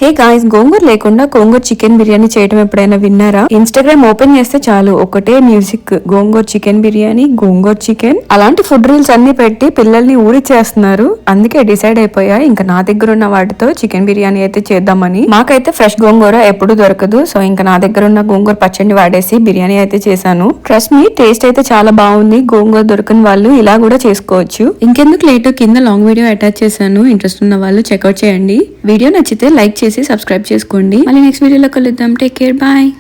Hey guys, గోంగూర లేకుండా గోంగూర chicken biryani చేయడం ఎప్పుడైనా విన్నారా? ఇన్స్టాగ్రామ్ ఓపెన్ చేస్తే చాలు ఒకటే మ్యూజిక్, గోంగూర చికెన్ బిర్యానీ, గోంగూర చికెన్, అలాంటి ఫుడ్ రీల్స్ అన్ని పెట్టి పిల్లల్ని ఊరి చేస్తున్నారు. అందుకే డిసైడ్ అయిపోయా ఇంకా నా దగ్గర ఉన్న వాటితో చికెన్ బిర్యానీ అయితే చేద్దామని. మాకైతే ఫ్రెష్ గోంగూర ఎప్పుడు దొరకదు, సో ఇంకా నా దగ్గర ఉన్న గోంగూర పచ్చడిని వాడేసి బిర్యానీ అయితే చేశాను. ట్రస్ట్ మీ, టేస్ట్ అయితే చాలా బాగుంది. గోంగూర దొరకని వాళ్ళు ఇలా కూడా చేసుకోవచ్చు. ఇంకెందుకు లేట్, కింద లాంగ్ వీడియో అటాచ్ చేశాను, ఇంట్రెస్ట్ ఉన్న వాళ్ళు చెక్అౌట్ చేయండి. వీడియో నచ్చితే లైక్ చేసి సబ్స్క్రైబ్ చేసుకోండి. మళ్ళీ నెక్స్ట్ వీడియోలో కలుద్దాం. Take care, bye.